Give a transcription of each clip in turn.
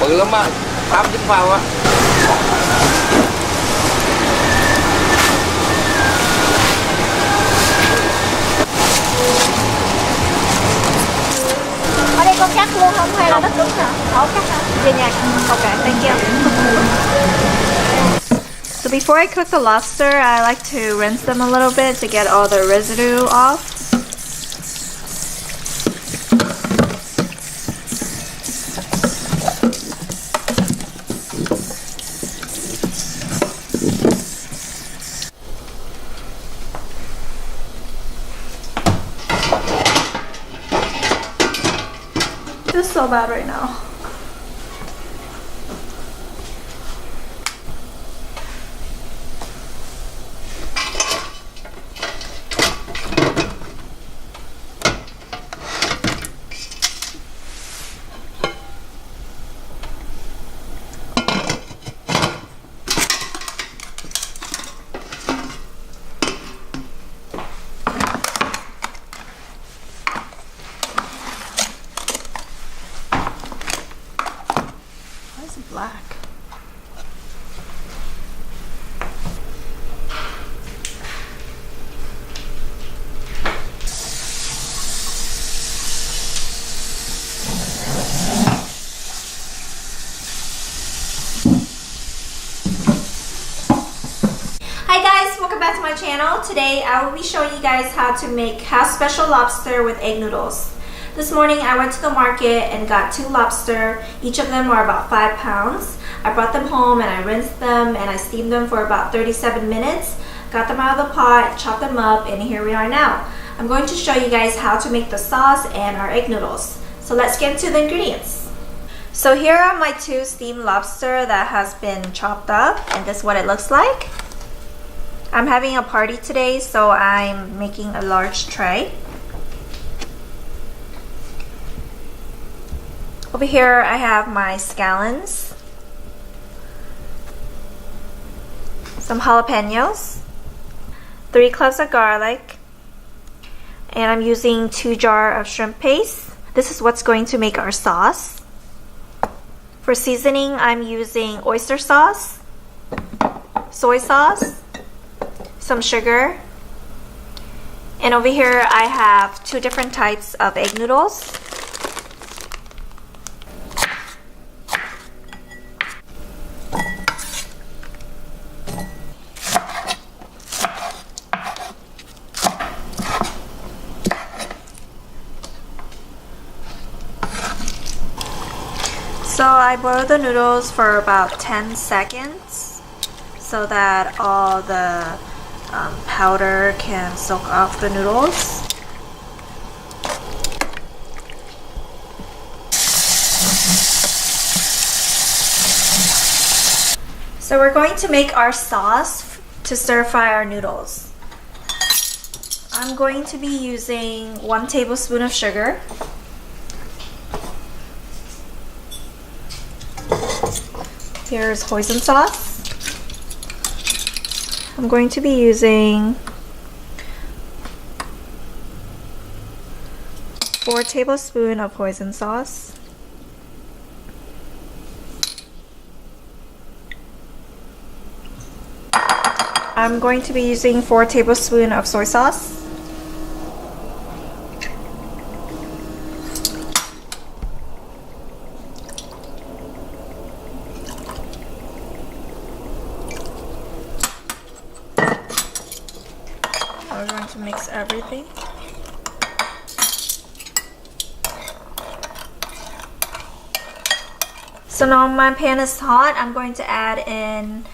bự lắm á, 8-9 phao á. Ở đây có cắt luôn không hay là nó cứng hả? Không cắt hả? Dạ dạ. Okay, thank you. So before I cook the lobster, I like to rinse them a little bit to get all the residue off. It's so bad right now. Black. Hi guys, welcome back to my channel. Today I will be showing you guys how to make House Special Lobster with egg noodles. This morning I went to the market and got 2 lobster. Each of them are about 5 pounds. I brought them home and I rinsed them and I steamed them for about 37 minutes. Got them out of the pot, chopped them up, and here we are now. I'm going to show you guys how to make the sauce and our egg noodles. So let's get into the ingredients. So here are my 2 steamed lobster that has been chopped up, and this is what it looks like. I'm having a party today, so I'm making a large tray. Over here I have my scallions, some jalapenos, 3 cloves of garlic, and I'm using 2 jars of shrimp paste. This is what's going to make our sauce. For seasoning, I'm using oyster sauce, soy sauce, some sugar, and over here I have 2 different types of egg noodles. So I boil the noodles for about 10 seconds so that all the powder can soak off the noodles. So we're going to make our sauce to stir fry our noodles. I'm going to be using 1 tablespoon of sugar, here's hoisin sauce. I'm going to be using 4 tablespoons of hoisin sauce. I'm going to be using 4 tablespoons of soy sauce. We're going to mix everything. So now my pan is hot. I'm going to add in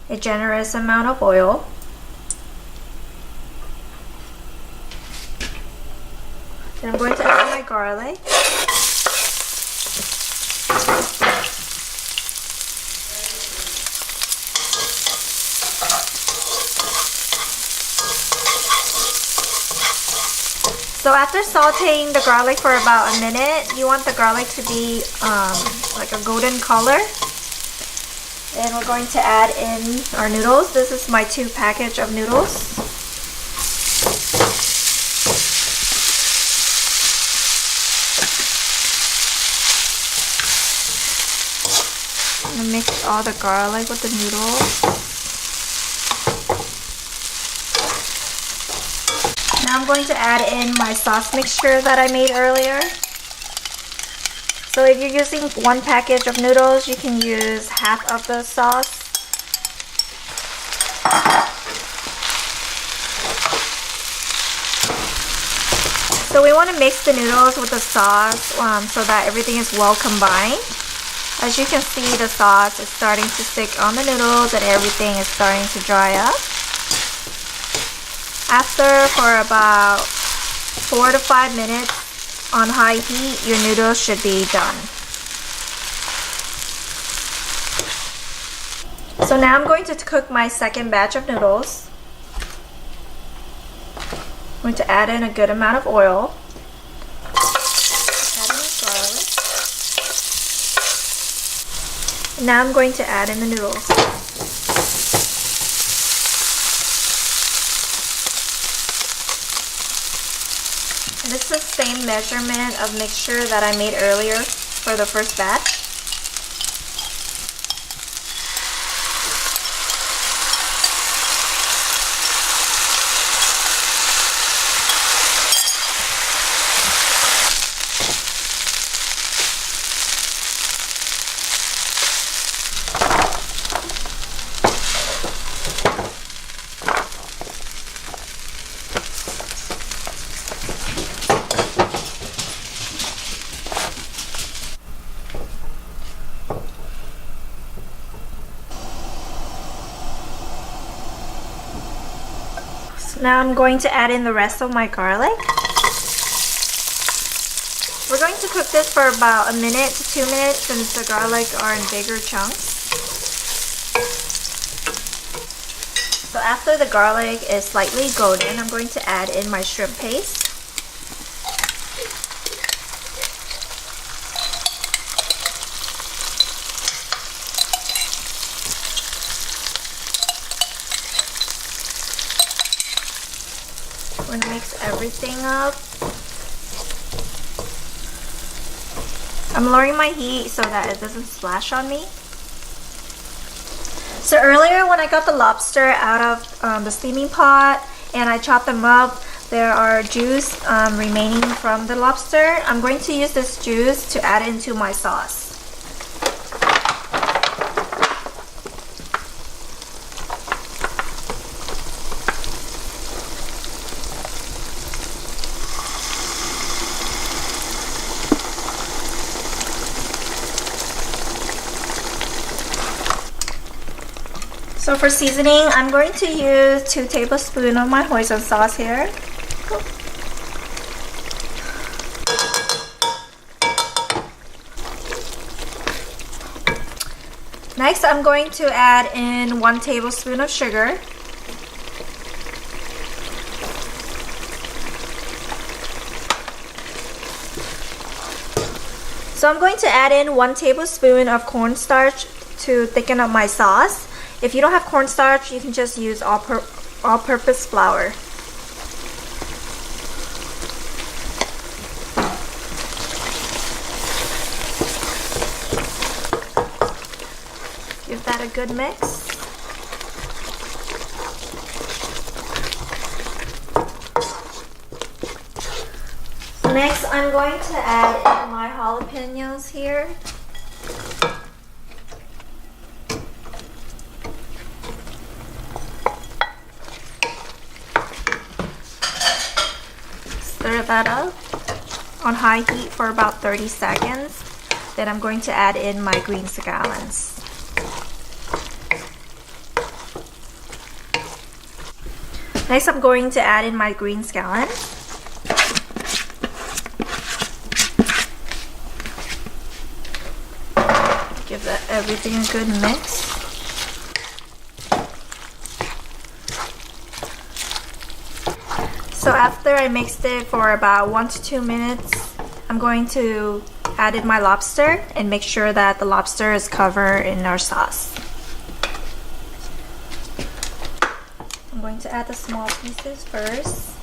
a generous amount of oil. Then I'm going to add my garlic. So after sauteing the garlic for about a minute, you want the garlic to be like a golden color. Then we're going to add in our noodles. This is my 2 package of noodles. mix all the garlic with the noodles. Now I'm going to add in my sauce mixture that I made earlier. So if you're using one package of noodles, you can use half of the sauce. So we want to mix the noodles with the sauce so that everything is well combined. As you can see, the sauce is starting to stick on the noodles and everything is starting to dry up. After for about 4 to 5 minutes on high heat, your noodles should be done. So now I'm going to cook my second batch of noodles. I'm going to add in a good amount of oil. Add in the garlic. And now I'm going to add in the noodles. And this is the same measurement of mixture that I made earlier for the first batch. Now I'm going to add in the rest of my garlic. We're going to cook this for about 1 minute to 2 minutes since the garlic are in bigger chunks. So after the garlic is slightly golden, I'm going to add in my shrimp paste. We're gonna mix everything up. I'm lowering my heat so that it doesn't splash on me. So earlier when I got the lobster out of the steaming pot and I chopped them up, there are juice remaining from the lobster. I'm going to use this juice to add into my sauce. So for seasoning, I'm going to use 2 tablespoons of my hoisin sauce here. Next, I'm going to add in 1 tablespoon of sugar. So I'm going to add in 1 tablespoon of cornstarch to thicken up my sauce. If you don't have cornstarch, you can just use all-purpose flour. Give that a good mix. Next, I'm going to add in my jalapenos here. Stir that up on high heat for about 30 seconds. Then I'm going to add in my green scallions. Next, I'm going to add in my green scallions. Give that everything a good mix. So after I mixed it for about 1 to 2 minutes, I'm going to add in my lobster and make sure that the lobster is covered in our sauce. I'm going to add the small pieces first.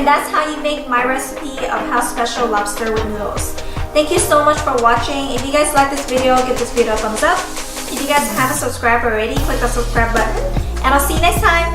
And that's how you make my recipe of House Special Lobster with noodles. Thank you so much for watching. If you guys like this video, give this video a thumbs up. If you guys haven't subscribed already, click the subscribe button. And I'll see you next time.